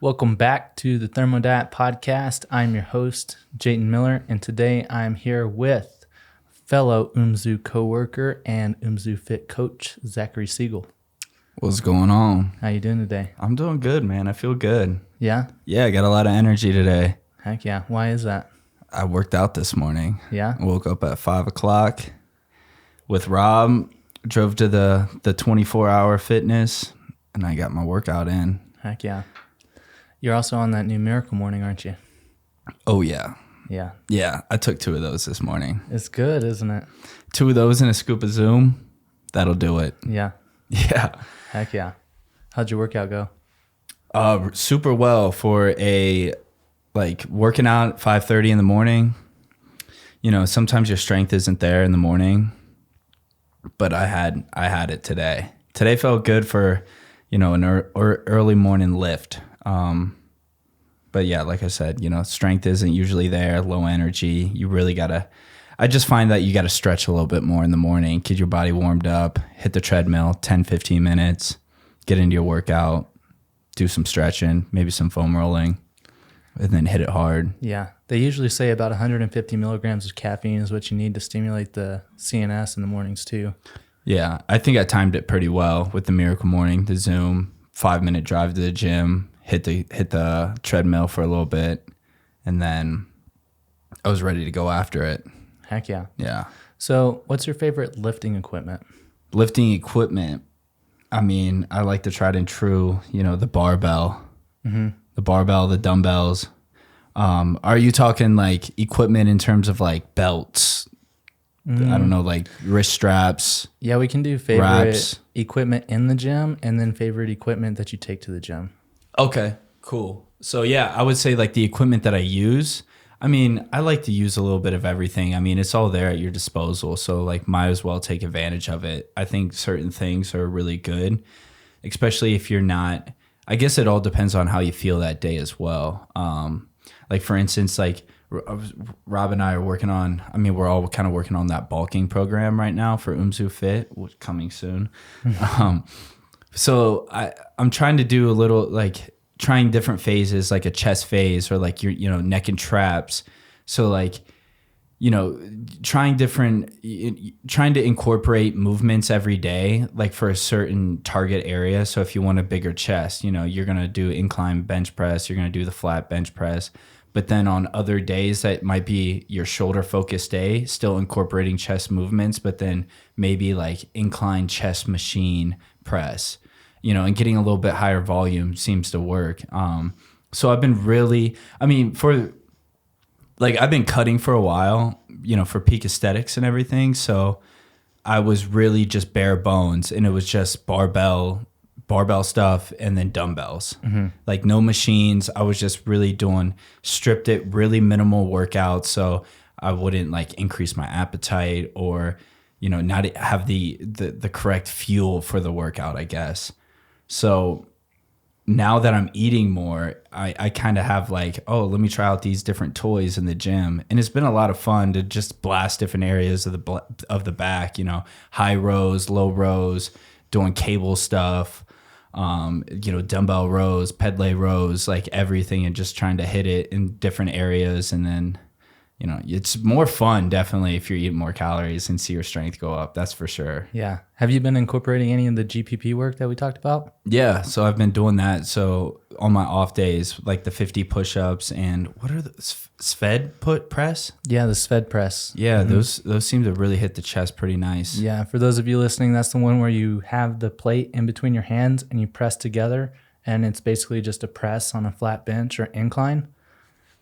Welcome back to the Thermo podcast. I'm your host, Jayton Miller, and today I'm here with fellow UMZU coworker and UMZU Fit coach, Zachary Siegel. What's going on? How you doing today? I'm doing good, man. I feel good. Yeah? Yeah, I got a lot of energy today. Heck yeah. Why is that? I worked out this morning. Yeah? I woke up at 5 o'clock with Rob, drove to the 24-hour fitness, and I got my workout in. Heck yeah. You're also on that new Miracle Morning, aren't you? Oh, yeah. Yeah. Yeah, I took 2 of those this morning. It's good, isn't it? 2 of those and a scoop of Zoom. That'll do it. Yeah. Yeah. Heck yeah. How'd your workout go? Super well for working out at 5:30 in the morning. You know, sometimes your strength isn't there in the morning, but I had it today. Today felt good for, an early morning lift. But yeah, like I said, strength isn't usually there, low energy. You really I just find that you gotta stretch a little bit more in the morning, get your body warmed up, hit the treadmill 10, 15 minutes, get into your workout, do some stretching, maybe some foam rolling, and then hit it hard. Yeah. They usually say about 150 milligrams of caffeine is what you need to stimulate the CNS in the mornings too. Yeah, I think I timed it pretty well with the Miracle Morning, the Zoom, 5-minute drive to the gym, hit the treadmill for a little bit, and then I was ready to go after it. Heck yeah. Yeah. So what's your favorite lifting equipment? Lifting equipment, I mean, I like the tried and true, the barbell, the barbell, the dumbbells. Are you talking like equipment in terms of like belts? I don't know, like wrist straps. Yeah, we can do favorite wraps. equipment in the gym and then favorite equipment that you take to the gym. Okay, cool. So yeah, I would say like the equipment that I use, I mean, I like to use a little bit of everything. I mean, it's all there at your disposal. So like might as well take advantage of it. I think certain things are really good, especially if you're not, I guess it all depends on how you feel that day as well. Like for instance, like Rob and I are working on, we're all kind of working on that bulking program right now for UMZU Fit, coming soon. So I'm trying to do a little like trying different phases, like a chest phase or like your, neck and traps. So like, trying to incorporate movements every day, like for a certain target area. So if you want a bigger chest, you're going to do incline bench press, you're going to do the flat bench press. But then on other days that might be your shoulder focused day, still incorporating chest movements, but then maybe like incline chest machine press, and getting a little bit higher volume seems to work. So I've been really, I've been cutting for a while, for peak aesthetics and everything. So I was really just bare bones, and it was just barbell stuff and then dumbbells, like no machines. I was just really stripped it, really minimal workouts. So I wouldn't like increase my appetite or, not have the correct fuel for the workout, I guess. So now that I'm eating more, I kind of have like, oh, let me try out these different toys in the gym. And it's been a lot of fun to just blast different areas of the back, high rows, low rows, doing cable stuff, dumbbell rows, pedal rows, like everything, and just trying to hit it in different areas. And then, it's more fun, definitely, if you're eating more calories and see your strength go up. That's for sure. Yeah. Have you been incorporating any of the GPP work that we talked about? Yeah. So I've been doing that. So on my off days, like the 50 push-ups and what are the Sved press? Yeah, the Sved press. Yeah, those seem to really hit the chest pretty nice. Yeah. For those of you listening, that's the one where you have the plate in between your hands and you press together. And it's basically just a press on a flat bench or incline.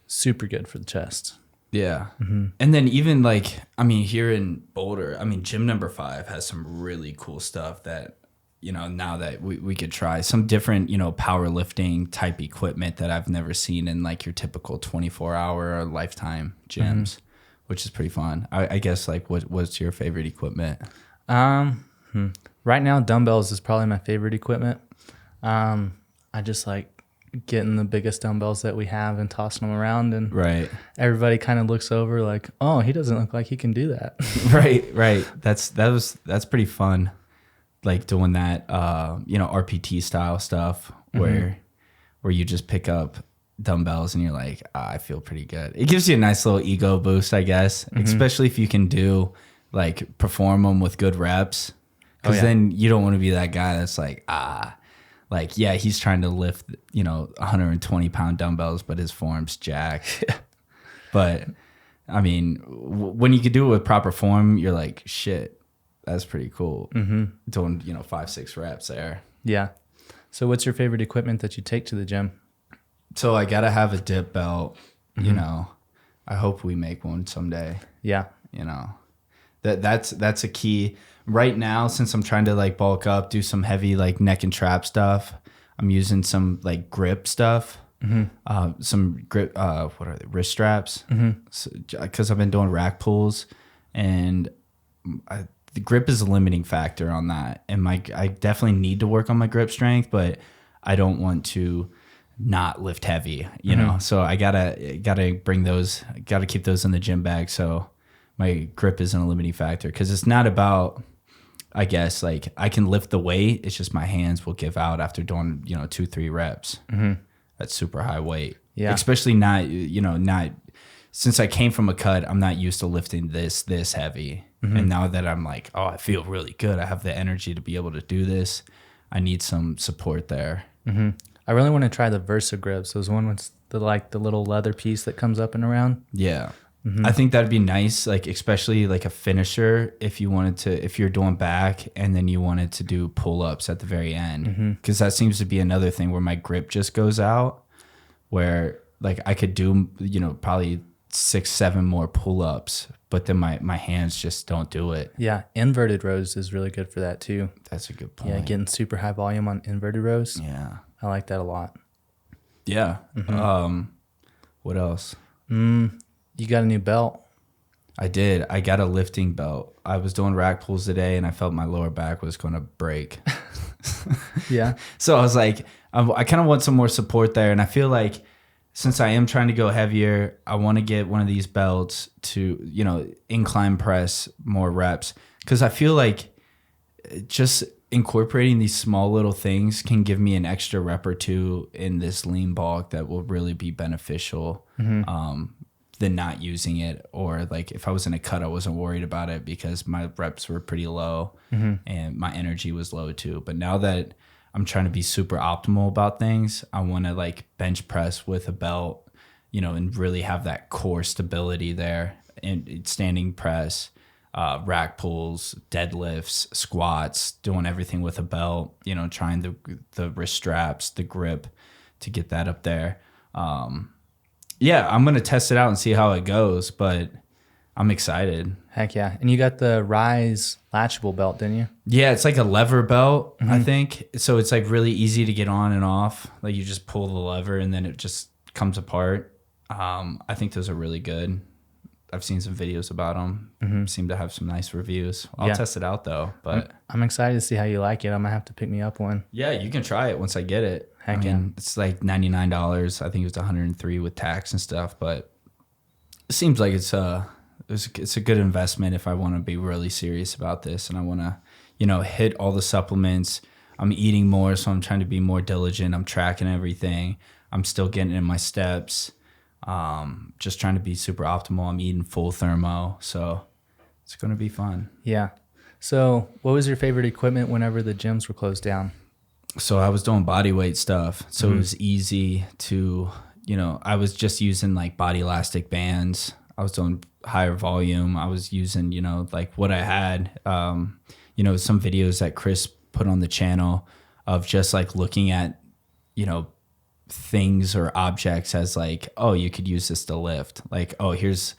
Super good for the chest. Yeah. And then even here in Boulder, gym number 5 has some really cool stuff that, now that we could try some different, powerlifting type equipment that I've never seen in like your typical 24-hour or Lifetime gyms, which is pretty fun. I guess like what's your favorite equipment? Right now, dumbbells is probably my favorite equipment. I just like getting the biggest dumbbells that we have and tossing them around, and right, everybody kind of looks over like, oh, he doesn't look like he can do that. right. That's pretty fun, like doing that RPT style stuff where where you just pick up dumbbells and you're like, I feel pretty good. It gives you a nice little ego boost, I guess, especially if you can do like perform them with good reps. Because then you don't want to be that guy that's like, like, yeah, he's trying to lift, 120-pound dumbbells, but his form's jacked. But I mean, when you could do it with proper form, you're like, shit, that's pretty cool. Doing, 5-6 reps there. Yeah. So what's your favorite equipment that you take to the gym? So I got to have a dip belt, I hope we make one someday. Yeah. That's a key right now, since I'm trying to like bulk up, do some heavy like neck and trap stuff. I'm using some like grip stuff, some grip, what are they? Wrist straps. Cause I've been doing rack pulls, and the grip is a limiting factor on that. And I definitely need to work on my grip strength, but I don't want to not lift heavy, so I gotta bring those, gotta keep those in the gym bag. So my grip isn't a limiting factor, because it's not about, I guess, like I can lift the weight. It's just my hands will give out after doing, 2-3 reps. That's super high weight. Yeah. Especially not since I came from a cut, I'm not used to lifting this heavy. And now that I'm like, oh, I feel really good, I have the energy to be able to do this, I need some support there. I really want to try the Versa grips. Those one with the little leather piece that comes up and around. Yeah. I think that'd be nice, like especially like a finisher if you're doing back and then you wanted to do pull-ups at the very end, because that seems to be another thing where my grip just goes out, where like I could do probably 6-7 more pull-ups, but then my hands just don't do it. Yeah, inverted rows is really good for that too. That's a good point. Yeah, getting super high volume on inverted rows. Yeah, I like that a lot. Yeah. What else? You got a new belt. I did. I got a lifting belt. I was doing rack pulls today, and I felt my lower back was going to break. Yeah. So I was like, I kind of want some more support there. And I feel like since I am trying to go heavier, I want to get one of these belts to, incline press more reps. Because I feel like just incorporating these small little things can give me an extra rep or two in this lean bulk that will really be beneficial. Than not using it. Or like if I was in a cut, I wasn't worried about it because my reps were pretty low and my energy was low too. But now that I'm trying to be super optimal about things, I want to like bench press with a belt, and really have that core stability there, and standing press, rack pulls, deadlifts, squats, doing everything with a belt, trying the wrist straps, the grip to get that up there. Yeah, I'm going to test it out and see how it goes, but I'm excited. Heck yeah. And you got the Rise latchable belt, didn't you? Yeah, it's like a lever belt, I think. So it's like really easy to get on and off. Like you just pull the lever and then it just comes apart. I think those are really good. I've seen some videos about them. Seem to have some nice reviews. I'll test it out though. But I'm excited to see how you like it. I'm going to have to pick me up one. Yeah, you can try it once I get it. Heck yeah. It's like $99. I think it was $103 with tax and stuff, but it seems like it's a good investment if I want to be really serious about this and I want to, hit all the supplements. I'm eating more, so I'm trying to be more diligent. I'm tracking everything. I'm still getting in my steps. Just trying to be super optimal. I'm eating full Thermo, so it's going to be fun. Yeah. So what was your favorite equipment whenever the gyms were closed down? So I was doing body weight stuff. So it was easy to, I was just using like body elastic bands. I was doing higher volume. I was using, like what I had, some videos that Chris put on the channel of just like looking at, things or objects as like, oh, you could use this to lift. Like, oh, here's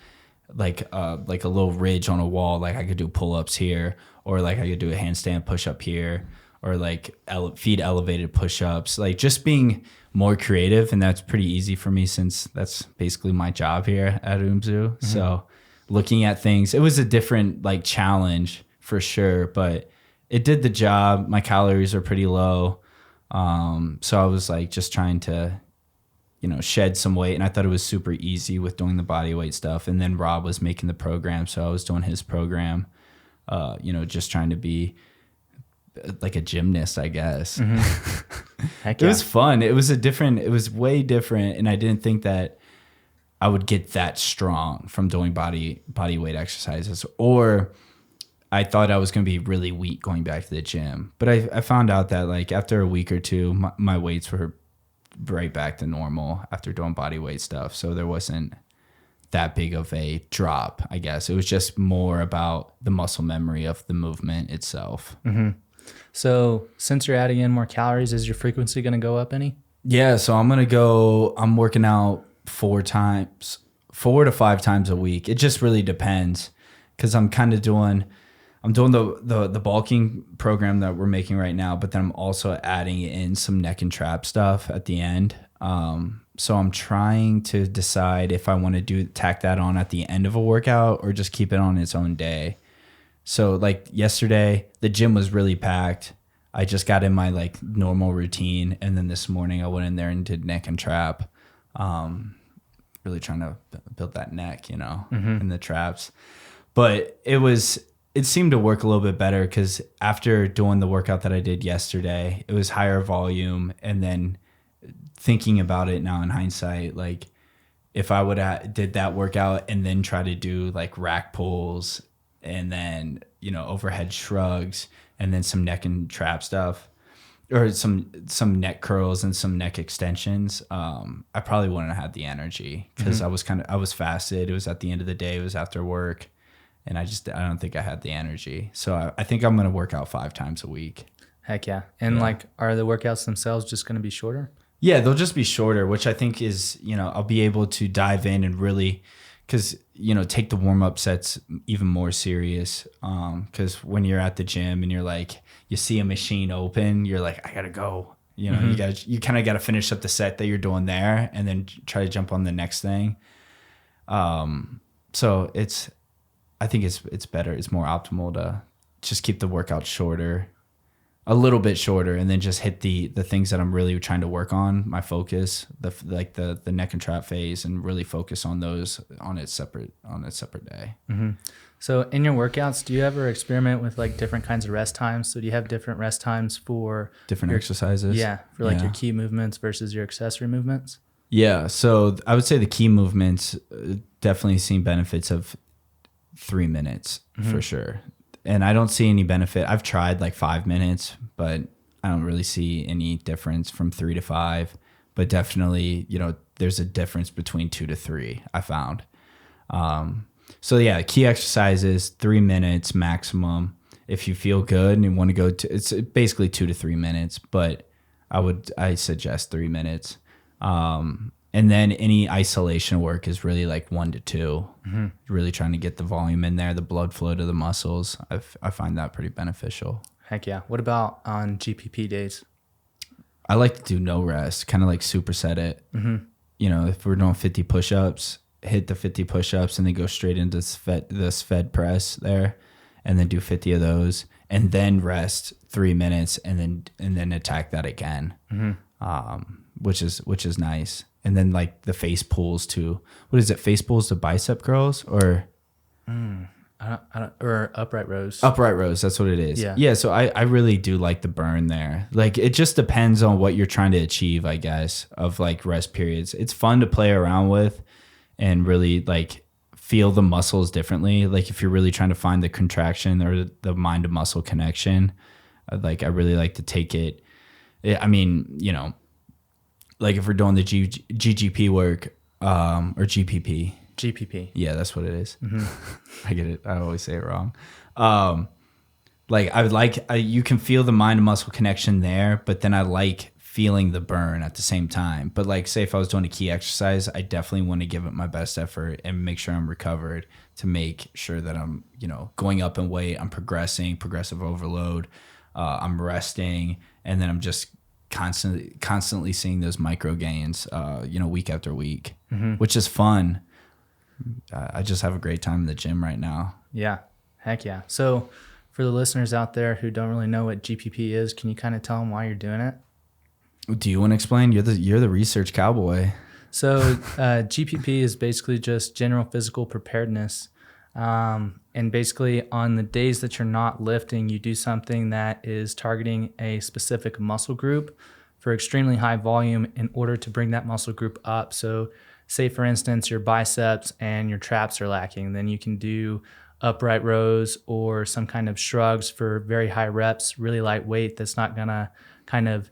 like a little ridge on a wall. Like I could do pull-ups here, or like I could do a handstand push-up here, or like feet elevated push-ups. Like just being more creative. And that's pretty easy for me since that's basically my job here at UMZU. So looking at things, it was a different like challenge for sure, but it did the job. My calories are pretty low. So I was like just trying to, shed some weight, and I thought it was super easy with doing the body weight stuff. And then Rob was making the program, so I was doing his program, just trying to be like a gymnast, I guess. Heck It was fun. It was way different. And I didn't think that I would get that strong from doing body weight exercises, or I thought I was going to be really weak going back to the gym. But I found out that like after a week or two, my weights were right back to normal after doing body weight stuff. So there wasn't that big of a drop, I guess. It was just more about the muscle memory of the movement itself. Mm-hmm. So since you're adding in more calories, is your frequency going to go up any? Yeah. So I'm working out 4 to 5 times a week. It just really depends, because I'm doing the bulking program that we're making right now, but then I'm also adding in some neck and trap stuff at the end. So I'm trying to decide if I want to tack that on at the end of a workout or just keep it on its own day. So like yesterday, the gym was really packed. I just got in my like normal routine, and then this morning I went in there and did neck and trap. Really trying to build that neck, in the traps. But it seemed to work a little bit better, because after doing the workout that I did yesterday, it was higher volume. And then thinking about it now in hindsight, like if I would have did that workout and then try to do like rack pulls and then, overhead shrugs and then some neck and trap stuff, or some neck curls and some neck extensions, I probably wouldn't have had the energy, because I was fasted. It was at the end of the day. It was after work. And I don't think I had the energy. So I think I'm going to work out 5 times a week. Heck yeah. And like, are the workouts themselves just going to be shorter? Yeah, they'll just be shorter, which I think is, I'll be able to dive in and really, because, take the warm-up sets even more serious. Because when you're at the gym and you're like, you see a machine open, you're like, I got to go. You kind of got to finish up the set that you're doing there and then try to jump on the next thing. So I think it's better. It's more optimal to just keep the workout shorter, a little bit shorter, and then just hit the things that I'm really trying to work on, my focus, the neck and trap phase, and really focus on those on its separate day. Mm-hmm. So in your workouts, do you ever experiment with like different kinds of rest times? So do you have different rest times for different exercises? Yeah, for like your key movements versus your accessory movements? Yeah. So I would say the key movements, definitely seen benefits of 3 minutes for sure. And I don't see any benefit. I've tried like 5 minutes, but I don't really see any difference from 3 to 5. But definitely, there's a difference between 2 to 3, I found. So yeah, key exercises, 3 minutes maximum. If you feel good and you want to go to, it's basically 2 to 3 minutes, but I suggest 3 minutes. And then any isolation work is really like 1 to 2. Really trying to get the volume in there, the blood flow to the muscles. I find that pretty beneficial. Heck yeah. What about on GPP days? I like to do no rest, kind of like superset it. If we're doing 50 push-ups, hit the 50 push-ups and then go straight into this fed press there, and then do 50 of those, and then rest 3 minutes, and then attack that again, which is nice. And then like the face pulls to, what is it? Face pulls to bicep curls, or I don't, or upright rows. Upright rows, that's what it is. Yeah. So I really do like the burn there. Like it just depends on what you're trying to achieve, I guess, of like rest periods. It's fun to play around with and really like feel the muscles differently. Like if you're really trying to find the contraction or the mind to muscle connection, like I really like to take it. I mean, like if we're doing the GGP work, or GPP. GPP. Yeah, that's what it is. I get it. I always say it wrong. Like you can feel the mind and muscle connection there, but then I like feeling the burn at the same time. But like say if I was doing a key exercise, I definitely want to give it my best effort and make sure I'm recovered, to make sure that I'm, going up in weight, I'm progressive overload, I'm resting, and then I'm just constantly seeing those micro gains, week after week, which is fun. I just have a great time in the gym right now. Yeah. Heck yeah. So for the listeners out there who don't really know what GPP is, can you kind of tell them why you're doing it? Do you want to explain? You're the research cowboy. So GPP is basically just general physical preparedness. And basically on the days that you're not lifting, you do something that is targeting a specific muscle group for extremely high volume in order to bring that muscle group up. So say, for instance, your biceps and your traps are lacking, then you can do upright rows or some kind of shrugs for very high reps, really light weight that's not going to kind of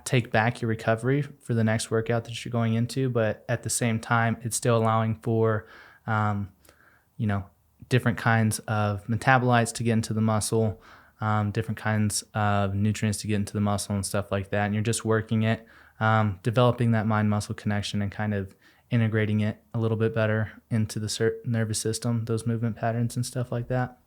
take back your recovery for the next workout that you're going into. But at the same time, it's still allowing for, different kinds of metabolites to get into the muscle, different kinds of nutrients to get into the muscle and stuff like that. And you're just working it, developing that mind-muscle connection and kind of integrating it a little bit better into the nervous system, those movement patterns and stuff like that.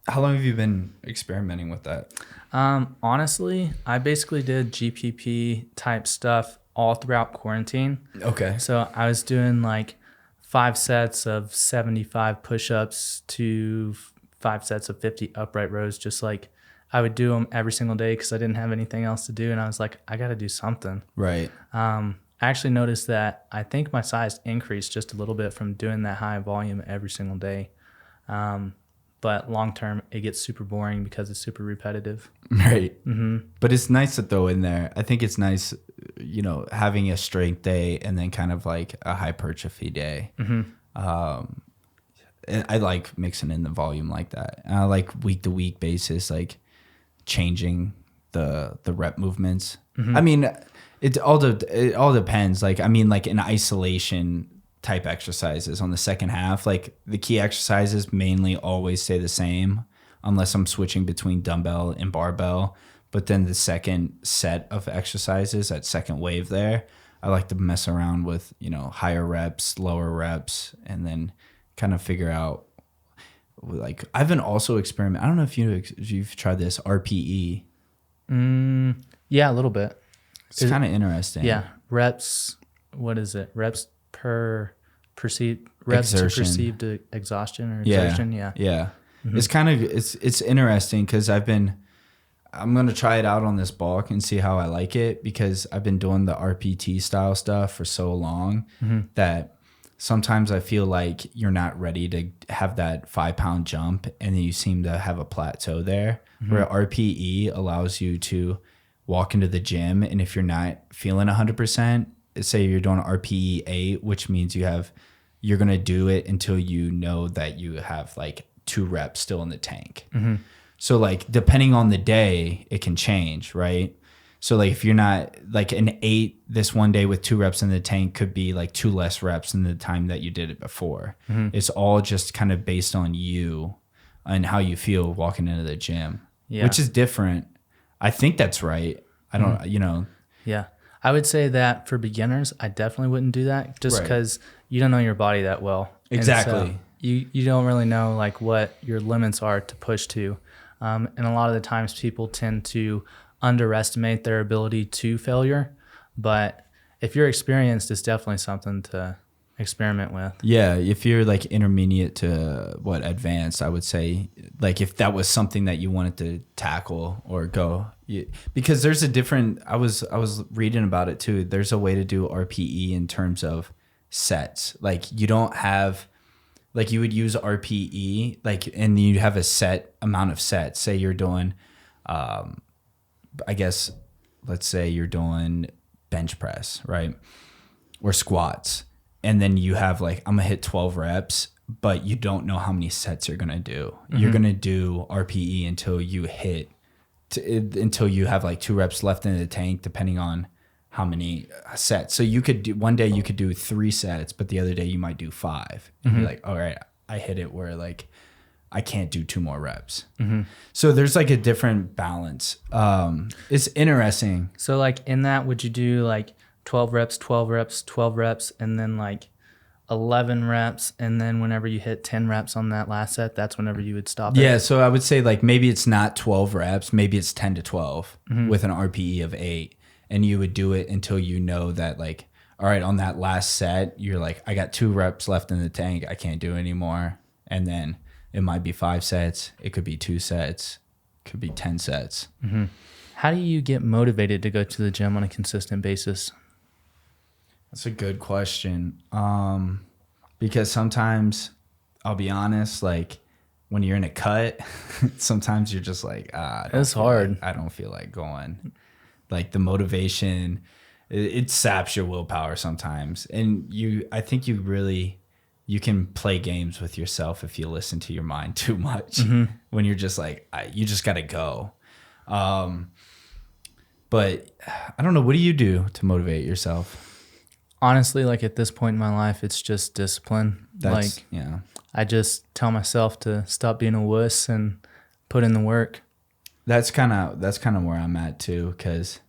How long have you been experimenting with that? Honestly, I basically did GPP type stuff all throughout quarantine. Okay. So I was doing like 5 sets of 75 push-ups to 5 sets of 50 upright rows. Just like I would do them every single day because I didn't have anything else to do. And I was like, I got to do something. Right. I actually noticed that I think my size increased just a little bit from doing that high volume every single day. But long term, it gets super boring because it's super repetitive. Right. Mm-hmm. But it's nice to throw in there. I think it's nice, having a strength day and then kind of like a hypertrophy day. Mm-hmm. I like mixing in the volume like that. And I like week to week basis, like changing the rep movements. Mm-hmm. I mean, it all depends. Like, I mean, like in isolation type exercises on the second half, like the key exercises mainly always stay the same unless I'm switching between dumbbell and barbell. But then the second set of exercises, that second wave there, I like to mess around with, higher reps, lower reps, and then kind of figure out, like, I've been also experimenting. I don't know if you've tried this RPE. Yeah, a little bit. It's kind of interesting. Yeah. Reps. What is it? Reps to perceived exhaustion or exertion. Yeah. Mm-hmm. It's kind of it's interesting because I'm gonna try it out on this bulk and see how I like it, because I've been doing the RPT style stuff for so long that sometimes I feel like you're not ready to have that 5-pound jump, and then you seem to have a plateau there. Where RPE allows you to walk into the gym, and if you're not feeling 100%, say you're doing RPE 8, which means you're going to do it until you know that you have like 2 reps still in the tank. Mm-hmm. So like depending on the day, it can change, right? So like if you're not like an 8 this one day with 2 reps in the tank could be like 2 less reps than the time that you did it before. Mm-hmm. It's all just kind of based on you and how you feel walking into the gym, which is different. I think that's right. I don't, Yeah. I would say that for beginners, I definitely wouldn't do that just because you don't know your body that well. Exactly. So you don't really know like what your limits are to push to. And a lot of the times people tend to underestimate their ability to failure. But if you're experienced, it's definitely something to experiment with. Yeah. If you're like intermediate to advanced, I would say like if that was something that you wanted to tackle or go, because there's a different, I was reading about it too. There's a way to do RPE in terms of sets. Like you don't have, like you would use RPE, like, and you have a set amount of sets. Say you're doing, I guess, let's say you're doing bench press, right? Or squats. And then you have like, I'm going to hit 12 reps, but you don't know how many sets you're going to do. Mm-hmm. You're going to do RPE until you until you have like 2 reps left in the tank, depending on how many sets. So you could do, one day you could do 3 sets, but the other day you might do 5. And be like, all right, I hit it where like I can't do 2 more reps. Mm-hmm. So there's like a different balance. It's interesting. So like in that, would you do like 12 reps, 12 reps, 12 reps, and then like 11 reps, and then whenever you hit 10 reps on that last set, that's whenever you would stop it? Yeah, so I would say like maybe it's not 12 reps, maybe it's 10 to 12 with an RPE of 8, and you would do it until you know that like, all right, on that last set, you're like, I got 2 reps left in the tank, I can't do it anymore. And then it might be 5 sets, it could be 2 sets, it could be 10 sets. Mm-hmm. How do you get motivated to go to the gym on a consistent basis? That's a good question. Because sometimes, I'll be honest, like when you're in a cut, sometimes you're just like, it's hard. I don't feel like going. Like the motivation, it saps your willpower sometimes. And I think you can play games with yourself if you listen to your mind too much when you're just like, you just got to go. But I don't know. What do you do to motivate yourself? Honestly, like at this point in my life, it's just discipline. I just tell myself to stop being a wuss and put in the work. That's kind of where I'm at too, because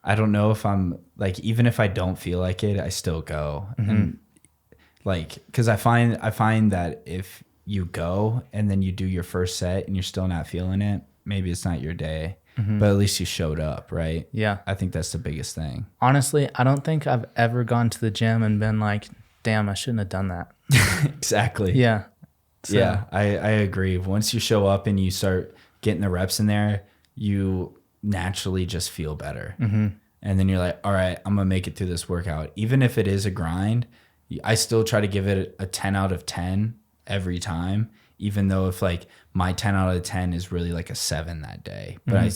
I don't know if I'm like, even if I don't feel like it, I still go. And like, because I find that if you go and then you do your first set and you're still not feeling it, maybe it's not your day. But at least you showed up, right? Yeah. I think that's the biggest thing. Honestly, I don't think I've ever gone to the gym and been like, damn, I shouldn't have done that. Exactly. Yeah. So. Yeah, I agree. Once you show up and you start getting the reps in there, you naturally just feel better. And then you're like, all right, I'm going to make it through this workout. Even if it is a grind, I still try to give it a 10 out of 10 every time. Even though if like my 10 out of 10 is really like a 7 that day, but I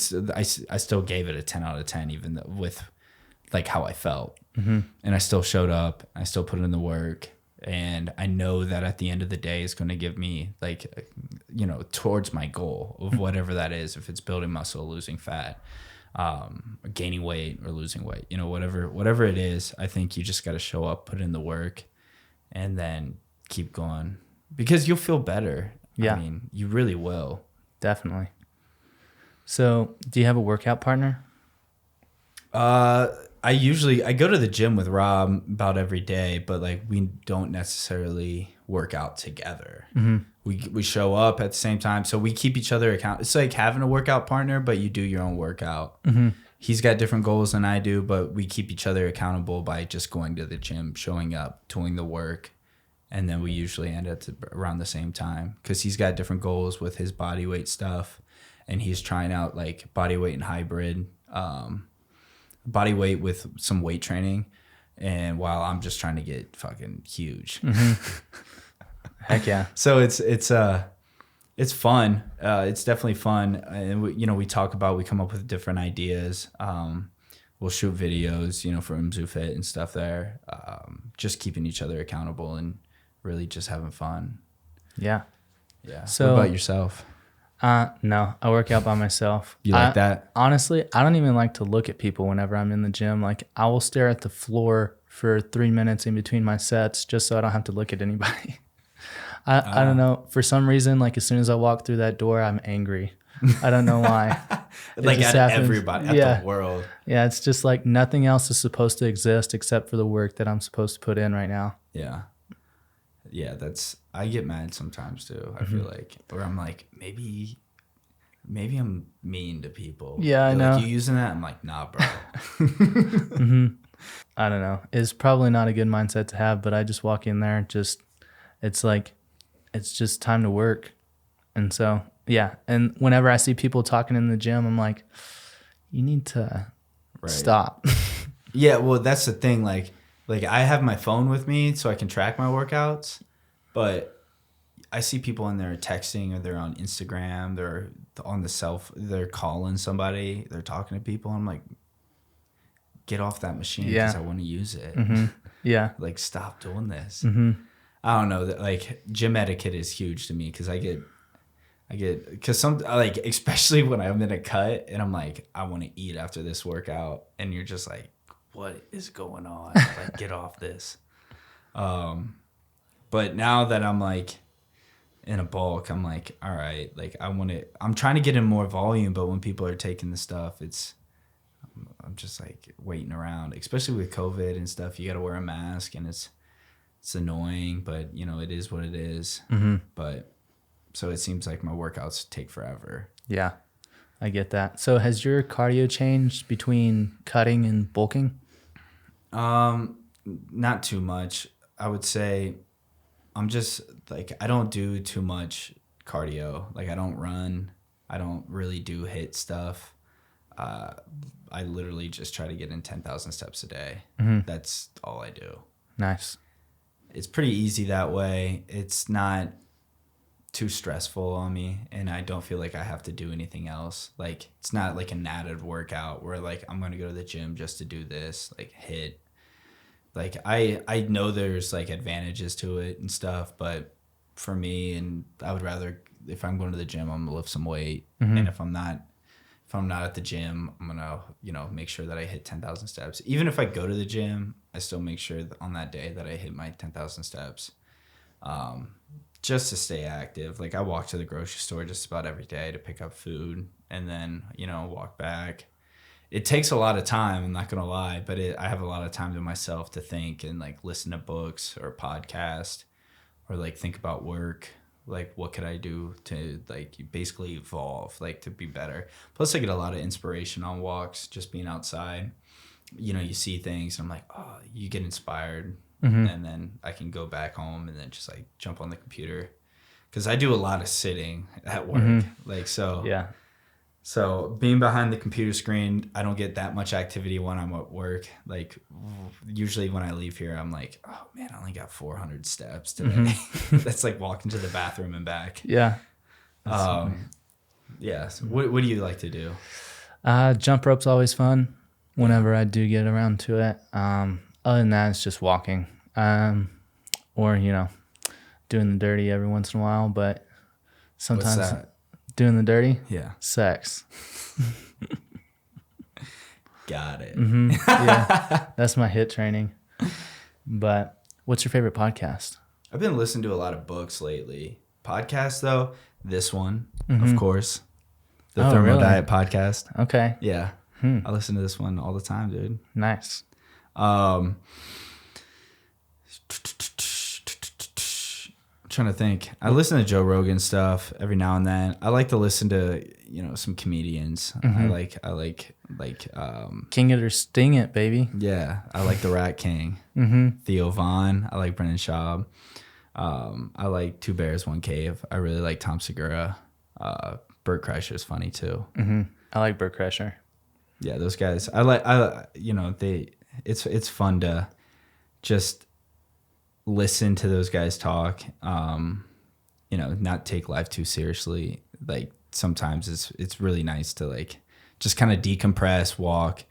still gave it a 10 out of 10, even though with like how I felt. And I still showed up, I still put in the work, and I know that at the end of the day it's going to give me like, towards my goal of whatever that is. If it's building muscle, losing fat, gaining weight or losing weight, whatever it is, I think you just got to show up, put in the work, and then keep going. Because you'll feel better. Yeah. I mean, you really will. Definitely. So, do you have a workout partner? I go to the gym with Rob about every day, but like we don't necessarily work out together. We show up at the same time, so we keep each other accountable. It's like having a workout partner, but you do your own workout. He's got different goals than I do, but we keep each other accountable by just going to the gym, showing up, doing the work. And then we usually end up around the same time because he's got different goals with his body weight stuff. And he's trying out like body weight and hybrid, body weight with some weight training. And while I'm just trying to get fucking huge. Heck yeah. So it's fun. It's definitely fun. And we talk about, we come up with different ideas. We'll shoot videos, for MZooFit and stuff there. Just keeping each other accountable and really just having fun. Yeah. Yeah. So, what about yourself? No, I work out by myself. You like that? Honestly, I don't even like to look at people whenever I'm in the gym. Like I will stare at the floor for 3 minutes in between my sets just so I don't have to look at anybody. I don't know. For some reason, like as soon as I walk through that door, I'm angry. I don't know why. Like at everybody, at the world. Yeah, it's just like nothing else is supposed to exist except for the work that I'm supposed to put in right now. Yeah. Yeah, I get mad sometimes too. I feel like, or I'm like, maybe I'm mean to people. Yeah, I know. Like, you using that? I'm like, nah, bro. I don't know. It's probably not a good mindset to have, but I just walk in there, it's just time to work. And so, yeah. And whenever I see people talking in the gym, I'm like, you need to stop. Yeah, well, that's the thing. Like I have my phone with me so I can track my workouts, but I see people in there texting or they're on Instagram, they're on they're calling somebody, they're talking to people. I'm like, get off that machine because I want to use it. Yeah. Like, stop doing this. I don't know, that like gym etiquette is huge to me because I get because some like, especially when I'm in a cut and I'm like, I want to eat after this workout, and you're just like, what is going on? Like, get off this. But now that I'm like in a bulk, I'm like, all right, like I'm trying to get in more volume, but when people are taking the stuff, I'm just like waiting around, especially with COVID and stuff. You got to wear a mask and it's annoying, but it is what it is. But so it seems like my workouts take forever. Yeah, I get that. So has your cardio changed between cutting and bulking? Not too much. I would say I'm just like, I don't do too much cardio. Like I don't run. I don't really do HIIT stuff. I literally just try to get in 10,000 steps a day. That's all I do. Nice. It's pretty easy that way. It's not too stressful on me, and I don't feel like I have to do anything else. Like, it's not like an added workout where like I'm gonna go to the gym just to do this, like hit. Like I know there's like advantages to it and stuff, but for me, and I would rather, if I'm going to the gym, I'm gonna lift some weight, and if I'm not at the gym, I'm gonna, you know, make sure that I hit 10,000 steps. Even if I go to the gym, I still make sure that on that day that I hit my 10,000 steps. Just to stay active. Like, I walk to the grocery store just about every day to pick up food, and then, you know, walk back. It takes a lot of time, I'm not gonna lie, but I have a lot of time to myself to think and like listen to books or a podcast, or like think about work. Like, what could I do to like basically evolve, like to be better. Plus, I get a lot of inspiration on walks, just being outside. You know, you see things and I'm like, oh, you get inspired. And then I can go back home and then just like jump on the computer, because I do a lot of sitting at work. Like, so Yeah. So being behind the computer screen, I don't get that much activity when I'm at work. Like, usually when I leave here, I'm like, oh man, I only got 400 steps today. That's like walking to the bathroom and back. Yeah. Yeah. So what do you like to do? Jump rope's always fun whenever I do get around to it. Other than that, it's just walking, or, you know, doing the dirty every once in a while. But sometimes What's that? Doing the dirty, Yeah. sex. Got it. Yeah, that's my hit training. But what's your favorite podcast? I've been listening to a lot of books lately. Podcasts, though, this one, of course. The Thermo really? Diet podcast. Okay. Yeah. I listen to this one all the time, dude. Nice. Trying to think. I listen to Joe Rogan stuff every now and then. I like to listen to, you know, some comedians. I like King it or sting it, baby. yeah, I like the Rat King. Theo Vaughn. I like Brendan Schaub. I like Two Bears, One Cave. I really like Tom Segura. Bert Kreischer's funny too. I like Bert Kreischer. Yeah, those guys. You know, it's fun to just listen to those guys talk. You know, not take life too seriously. Like, sometimes it's really nice to like just kind of decompress, walk.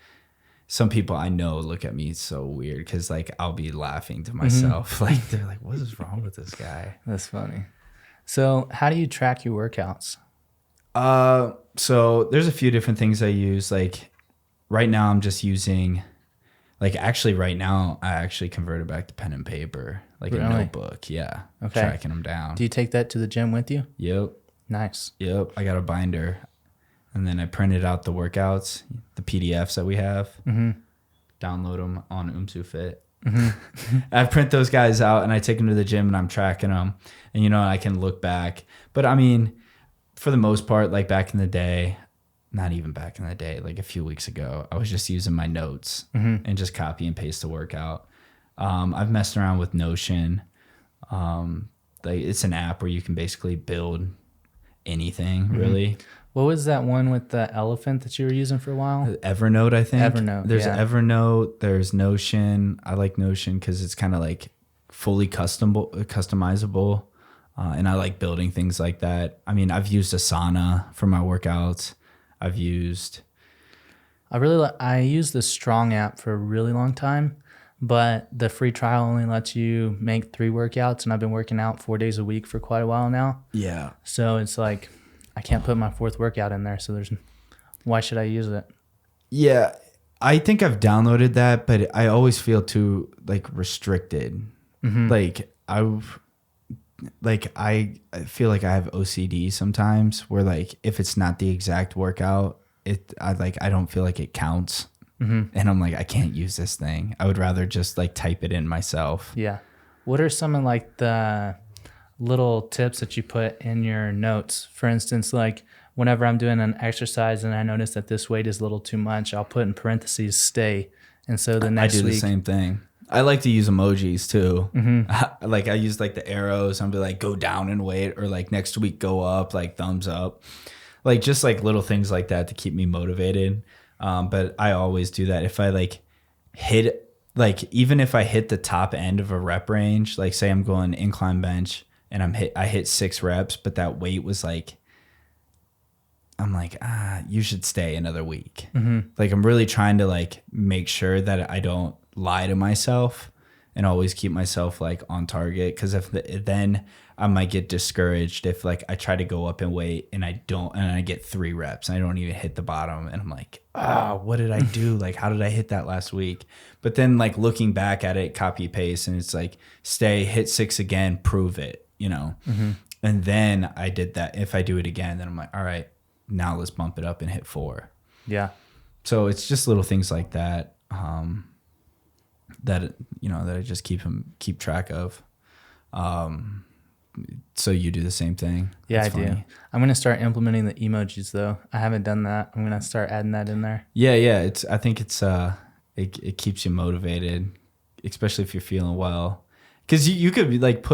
Some people I know look at me so weird because like I'll be laughing to myself. Like, they're like, what is wrong with this guy? That's funny. So how do you track your workouts? So there's a few different things I use. Like, right now I'm just using, like, actually right now I actually converted back to pen and paper, like a notebook. Yeah. Okay. Tracking them down. Do you take that to the gym with you? Yep. Nice. Yep. I got a binder, and then I printed out the workouts, the PDFs that we have, download them on UmsuFit. I print those guys out and I take them to the gym and I'm tracking them, and, you know, I can look back. But I mean, for the most part, like back in the day, not even back in the day, like a few weeks ago, I was just using my notes and just copy and paste the workout. I've messed around with Notion. Like, it's an app where you can basically build anything, really. What was that one with the elephant that you were using for a while? Evernote, I think. Evernote, There's yeah. Evernote. There's Notion. I like Notion because it's kind of like fully customizable. And I like building things like that. I mean, I've used Asana for my workouts. I used the Strong app for a really long time, but the free trial only lets you make 3 workouts, and I've been working out 4 days a week for quite a while now. Yeah. So it's like I can't put my 4th workout in there, so why should I use it? Yeah, I think I've downloaded that, but I always feel too like restricted. Like, I feel like I have OCD sometimes, where like if it's not the exact workout, I don't feel like it counts. And I'm like, I can't use this thing. I would rather just like type it in myself. Yeah. What are some of like the little tips that you put in your notes? For instance, like whenever I'm doing an exercise and I notice that this weight is a little too much, I'll put in parentheses stay. And so the next week, I do the same thing. I like to use emojis too. Like, I use like the arrows. I'm be like, go down in weight, or like next week go up, like thumbs up, like just like little things like that to keep me motivated. But I always do that if I like hit, like even if I hit the top end of a rep range, like say I'm going incline bench and I hit 6 reps, but that weight was like, I'm like, you should stay another week. Like, I'm really trying to like make sure that I don't lie to myself and always keep myself like on target. Cause then I might get discouraged if like I try to go up in weight and I get 3 reps and I don't even hit the bottom. And I'm like, what did I do? Like, how did I hit that last week? But then like looking back at it, copy paste, and it's like, stay, hit 6 again, prove it, you know? And then I did that. If I do it again, then I'm like, all right, now let's bump it up and hit 4. Yeah. So it's just little things like that, that I just keep track of. So you do the same thing? Yeah, I do. I'm going to start implementing the emojis though. I haven't done that. I'm going to start adding that in there. Yeah. I think it keeps you motivated, especially if you're feeling well. Cause you could be like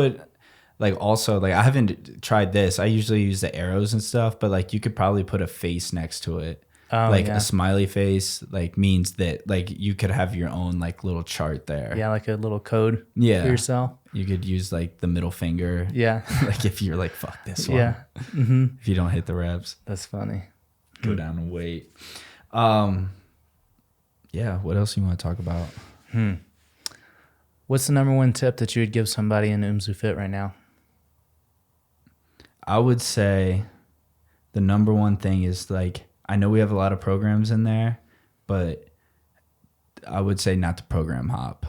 also like, I haven't tried this. I usually use the arrows and stuff, but like you could probably put a face next to it. A smiley face like means that like you could have your own like little chart there. Yeah, like a little code for yourself. You could use like the middle finger. Yeah. Like if you're like, fuck this one. Yeah. If you don't hit the reps. That's funny. Go down and wait. What else you want to talk about? What's the number one tip that you would give somebody in Umzu Fit right now? I would say the number one thing is like, I know we have a lot of programs in there, but I would say not to program hop.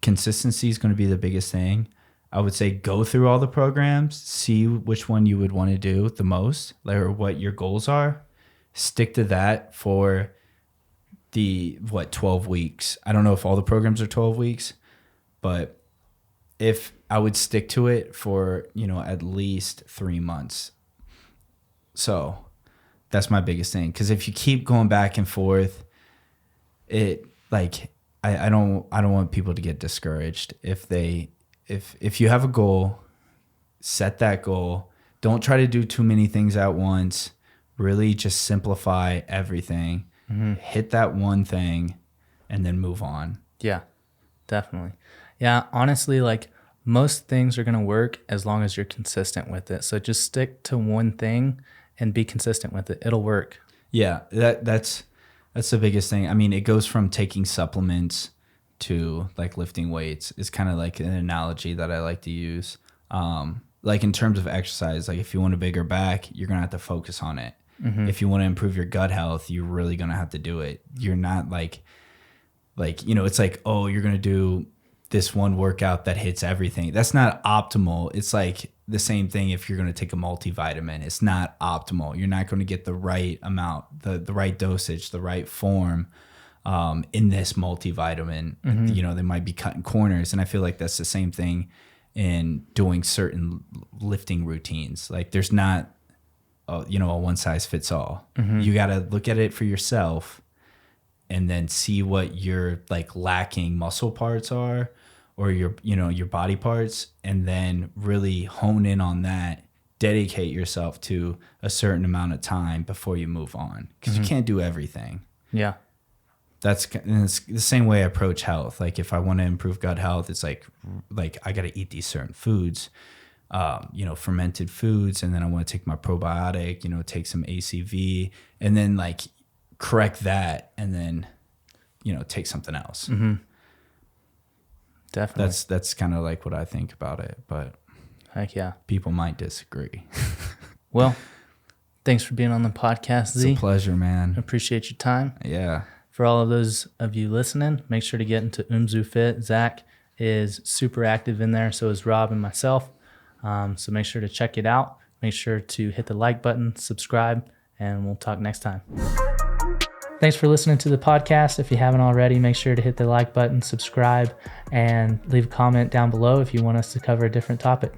Consistency is going to be the biggest thing. I would say go through all the programs, see which one you would want to do the most, like, or what your goals are. Stick to that for 12 weeks. I don't know if all the programs are 12 weeks, but if I would stick to it for, at least 3 months. So that's my biggest thing. Because if you keep going back and forth, it like I don't want people to get discouraged. If you have a goal, set that goal. Don't try to do too many things at once. Really just simplify everything. Hit that one thing and then move on. Yeah, definitely. Yeah, honestly, like most things are going to work as long as you're consistent with it. So just stick to one thing and be consistent with it. It'll work. Yeah, that's the biggest thing. I mean, it goes from taking supplements to like lifting weights. It's kind of like an analogy that I like to use. Like in terms of exercise, like if you want a bigger back, you're going to have to focus on it. If you want to improve your gut health, you're really going to have to do it. You're not like, it's like, oh, you're going to do this one workout that hits everything. That's not optimal. It's like the same thing if you're going to take a multivitamin. It's not optimal. You're not going to get the right amount, the right dosage, the right form in this multivitamin. They might be cutting corners. And I feel like that's the same thing in doing certain lifting routines. Like there's not, a one size fits all. You got to look at it for yourself and then see what your like lacking muscle parts are or your body parts, and then really hone in on that, dedicate yourself to a certain amount of time before you move on, because you can't do everything. Yeah. It's the same way I approach health. Like if I want to improve gut health, it's like I got to eat these certain foods, fermented foods. And then I want to take my probiotic, take some ACV, and then like correct that. And then, take something else. Definitely. That's kind of like what I think about it, but heck yeah, people might disagree. Well, thanks for being on the podcast, Z. It's a pleasure, man. Appreciate your time. Yeah. For all of those of you listening, make sure to get into Umzu Fit. Zach is super active in there. So is Rob and myself. So make sure to check it out. Make sure to hit the like button, subscribe, and we'll talk next time. Thanks for listening to the podcast. If you haven't already, make sure to hit the like button, subscribe, and leave a comment down below if you want us to cover a different topic.